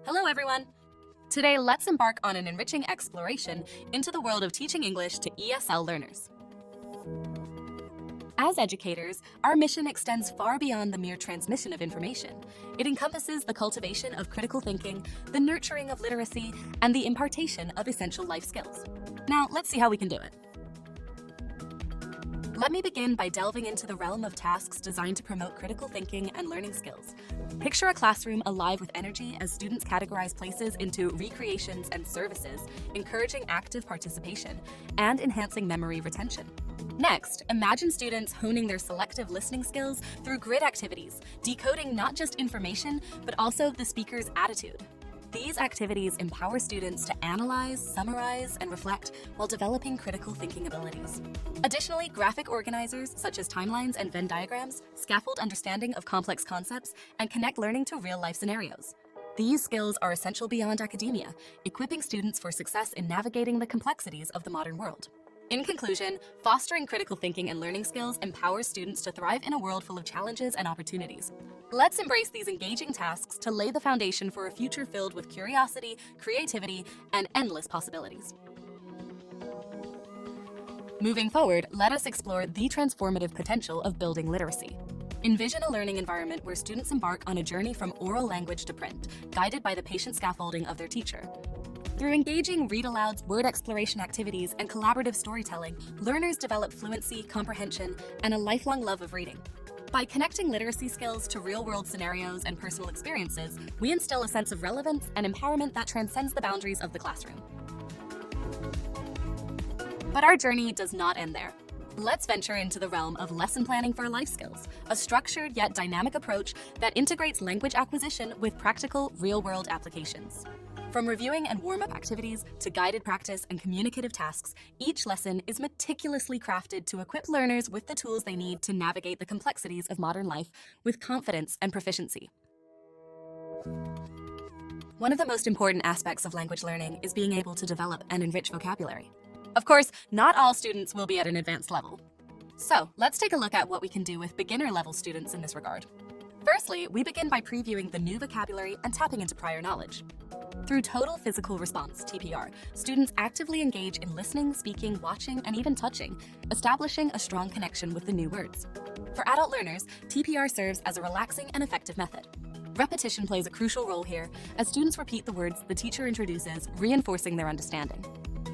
Hello everyone! Today, let's embark on an enriching exploration into the world of teaching English to ESL learners. As educators, our mission extends far beyond the mere transmission of information. It encompasses the cultivation of critical thinking, the nurturing of literacy, and the impartation of essential life skills. Now, let's see how we can do it. Let me begin by delving into the realm of tasks designed to promote critical thinking and learning skills. Picture a classroom alive with energy as students categorize places into recreations and services, encouraging active participation and enhancing memory retention. Next, imagine students honing their selective listening skills through grid activities, decoding not just information, but also the speaker's attitude. These activities empower students to analyze, summarize, and reflect while developing critical thinking abilities. Additionally, graphic organizers such as timelines and Venn diagrams scaffold understanding of complex concepts and connect learning to real-life scenarios. These skills are essential beyond academia, equipping students for success in navigating the complexities of the modern world. In conclusion, fostering critical thinking and learning skills empowers students to thrive in a world full of challenges and opportunities. Let's embrace these engaging tasks to lay the foundation for a future filled with curiosity, creativity, and endless possibilities. Moving forward, let us explore the transformative potential of building literacy. Envision a learning environment where students embark on a journey from oral language to print, guided by the patient scaffolding of their teacher. Through engaging read-alouds, word exploration activities, and collaborative storytelling, learners develop fluency, comprehension, and a lifelong love of reading. By connecting literacy skills to real-world scenarios and personal experiences, we instill a sense of relevance and empowerment that transcends the boundaries of the classroom. But our journey does not end there. Let's venture into the realm of lesson planning for life skills, a structured yet dynamic approach that integrates language acquisition with practical, real-world applications. From reviewing and warm-up activities to guided practice and communicative tasks, each lesson is meticulously crafted to equip learners with the tools they need to navigate the complexities of modern life with confidence and proficiency. One of the most important aspects of language learning is being able to develop and enrich vocabulary. Of course, not all students will be at an advanced level. So, let's take a look at what we can do with beginner-level students in this regard. Firstly, we begin by previewing the new vocabulary and tapping into prior knowledge. Through total physical response, TPR, students actively engage in listening, speaking, watching, and even touching, establishing a strong connection with the new words. For adult learners, TPR serves as a relaxing and effective method. Repetition plays a crucial role here, as students repeat the words the teacher introduces, reinforcing their understanding.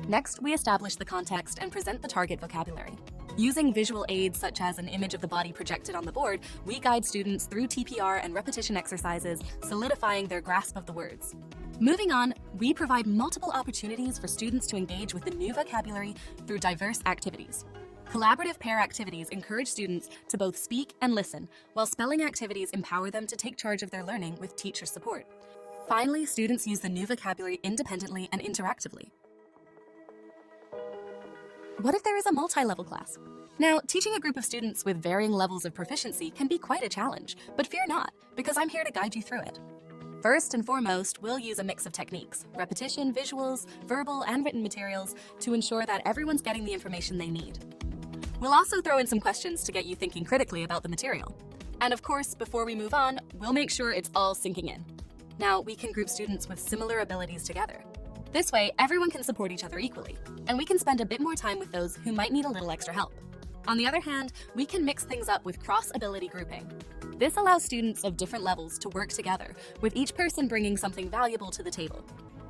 Next, we establish the context and present the target vocabulary. Using visual aids such as an image of the body projected on the board, we guide students through TPR and repetition exercises, solidifying their grasp of the words. Moving on, we provide multiple opportunities for students to engage with the new vocabulary through diverse activities. Collaborative pair activities encourage students to both speak and listen, while spelling activities empower them to take charge of their learning with teacher support. Finally, students use the new vocabulary independently and interactively. What if there is a multi-level class? Now, teaching a group of students with varying levels of proficiency can be quite a challenge, but fear not, because I'm here to guide you through it. First and foremost, we'll use a mix of techniques, repetition, visuals, verbal, and written materials to ensure that everyone's getting the information they need. We'll also throw in some questions to get you thinking critically about the material. And of course, before we move on, we'll make sure it's all sinking in. Now, we can group students with similar abilities together. This way, everyone can support each other equally, and we can spend a bit more time with those who might need a little extra help. On the other hand, we can mix things up with cross-ability grouping. This allows students of different levels to work together, with each person bringing something valuable to the table.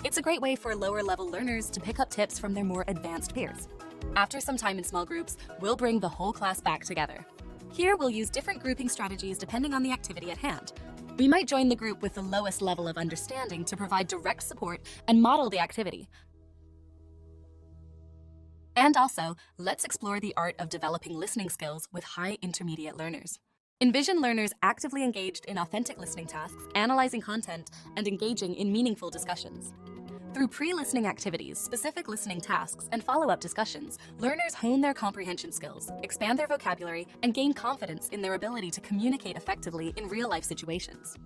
It's a great way for lower-level learners to pick up tips from their more advanced peers. After some time in small groups, we'll bring the whole class back together. Here, we'll use different grouping strategies depending on the activity at hand. We might join the group with the lowest level of understanding to provide direct support and model the activity. And also, let's explore the art of developing listening skills with high intermediate learners. Envision learners actively engaged in authentic listening tasks, analyzing content, and engaging in meaningful discussions. Through pre-listening activities, specific listening tasks, and follow-up discussions, learners hone their comprehension skills, expand their vocabulary, and gain confidence in their ability to communicate effectively in real-life situations.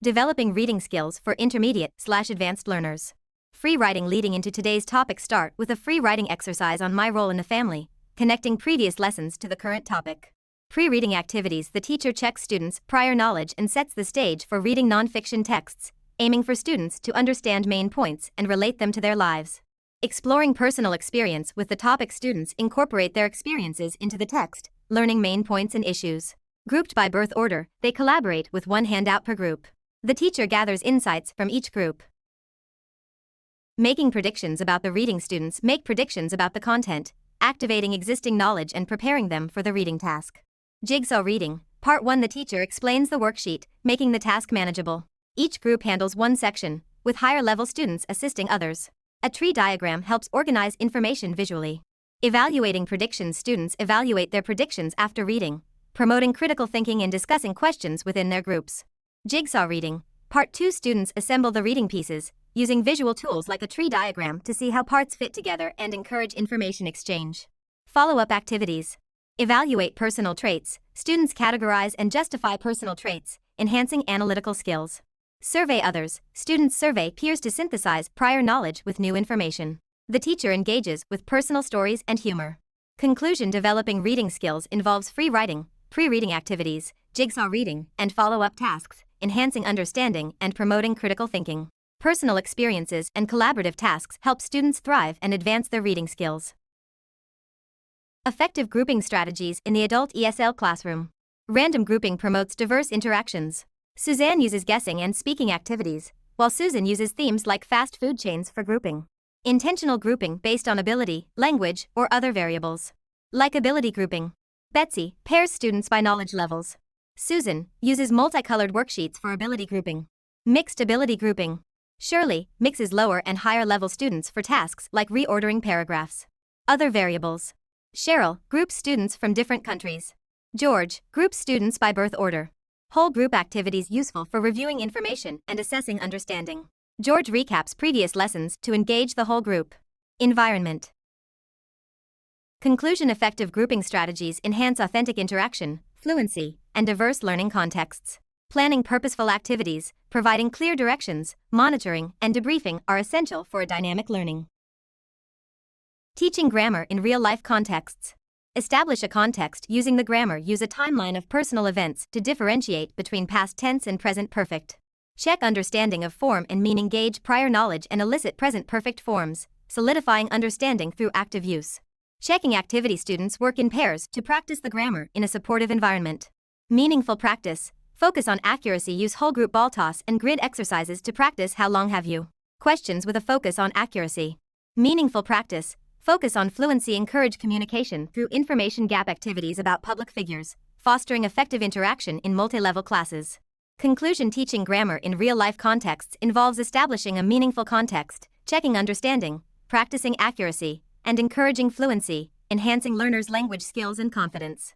Developing reading skills for intermediate/advanced learners. Free writing. Leading into today's topic, start with a free writing exercise on my role in the family, connecting previous lessons to the current topic. Pre-reading activities. The teacher checks students' prior knowledge and sets the stage for reading non-fiction texts, aiming for students to understand main points and relate them to their lives. Exploring personal experience. With the topic, students incorporate their experiences into the text, learning main points and issues. Grouped by birth order, they collaborate with one handout per group. The teacher gathers insights from each group. Making predictions about the reading. Students make predictions about the content, activating existing knowledge and preparing them for the reading task. Jigsaw reading. Part 1. The teacher explains the worksheet, making the task manageable. Each group handles one section, with higher-level students assisting others. A tree diagram helps organize information visually. Evaluating predictions. Students evaluate their predictions after reading, promoting critical thinking and discussing questions within their groups. Jigsaw reading. Part 2. Students assemble the reading pieces, using visual tools like a tree diagram to see how parts fit together and encourage information exchange. Follow-up activities. Evaluate personal traits. Students categorize and justify personal traits, enhancing analytical skills. Survey others. Students survey peers to synthesize prior knowledge with new information. The teacher engages with personal stories and humor. Conclusion. Developing reading skills involves free writing, pre-reading activities, jigsaw reading, and follow-up tasks, enhancing understanding and promoting critical thinking. Personal experiences and collaborative tasks help students thrive and advance their reading skills. Effective grouping strategies in the adult ESL classroom. Random grouping promotes diverse interactions. Suzanne uses guessing and speaking activities, while Susan uses themes like fast food chains for grouping. Intentional grouping based on ability, language, or other variables. Like ability grouping. Betsy pairs students by knowledge levels. Susan uses multicolored worksheets for ability grouping. Mixed ability grouping. Shirley mixes lower and higher level students for tasks like reordering paragraphs. Other variables. Cheryl groups students from different countries. George groups students by birth order. Whole group activities useful for reviewing information and assessing understanding. George recaps previous lessons to engage the whole group. Environment. Conclusion. Effective grouping strategies enhance authentic interaction, fluency, and diverse learning contexts. Planning purposeful activities, providing clear directions, monitoring, and debriefing are essential for a dynamic learning. Teaching grammar in real-life contexts. Establish a context using the grammar. Use a timeline of personal events to differentiate between past tense and present perfect. Check understanding of form and meaning. Gauge prior knowledge and elicit present perfect forms, solidifying understanding through active use. Checking activity. Students work in pairs to practice the grammar in a supportive environment. Meaningful practice. Focus on accuracy. Use whole group ball toss and grid exercises to practice how long have you. Questions with a focus on accuracy. Meaningful practice. Focus on fluency. Encourage communication through information gap activities about public figures, fostering effective interaction in multi-level classes. Conclusion. Teaching grammar in real-life contexts involves establishing a meaningful context, checking understanding, practicing accuracy, and encouraging fluency, enhancing learners' language skills and confidence.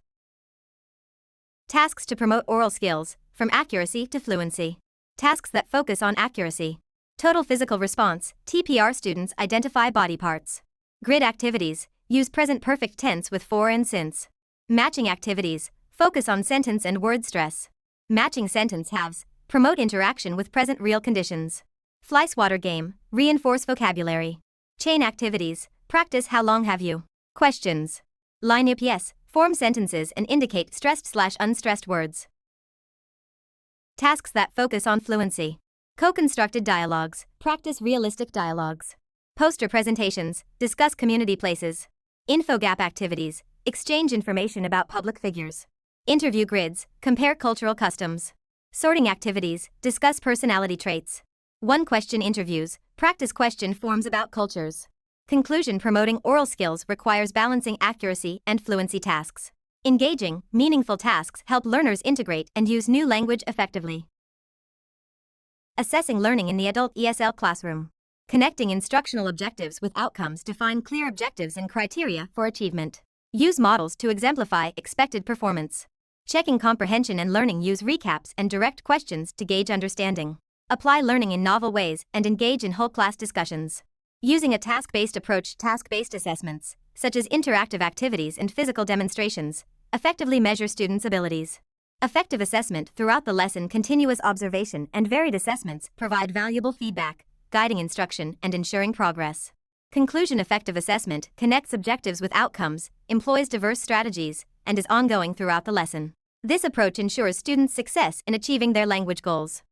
Tasks to promote oral skills, from accuracy to fluency. Tasks that focus on accuracy. Total physical response, TPR. Students identify body parts. Grid activities, use present perfect tense with for and since. Matching activities, focus on sentence and word stress. Matching sentence halves, promote interaction with present real conditions. Fly swatter game, reinforce vocabulary. Chain activities, practice how long have you. Questions. Line up yes, form sentences and indicate stressed/unstressed words. Tasks that focus on fluency. Co-constructed dialogues, practice realistic dialogues. Poster presentations, discuss community places. Infogap activities, exchange information about public figures. Interview grids, compare cultural customs. Sorting activities, discuss personality traits. One-question interviews, practice question forms about cultures. Conclusion. Promoting oral skills requires balancing accuracy and fluency tasks. Engaging, meaningful tasks help learners integrate and use new language effectively. Assessing learning in the adult ESL classroom. Connecting instructional objectives with outcomes. Define clear objectives and criteria for achievement. Use models to exemplify expected performance. Checking comprehension and learning. Use recaps and direct questions to gauge understanding. Apply learning in novel ways and engage in whole class discussions. Using a task-based approach. Task-based assessments, such as interactive activities and physical demonstrations, effectively measure students' abilities. Effective assessment throughout the lesson. Continuous observation and varied assessments provide valuable feedback, guiding instruction and ensuring progress. Conclusion. Effective assessment connects objectives with outcomes, employs diverse strategies, and is ongoing throughout the lesson. This approach ensures students' success in achieving their language goals.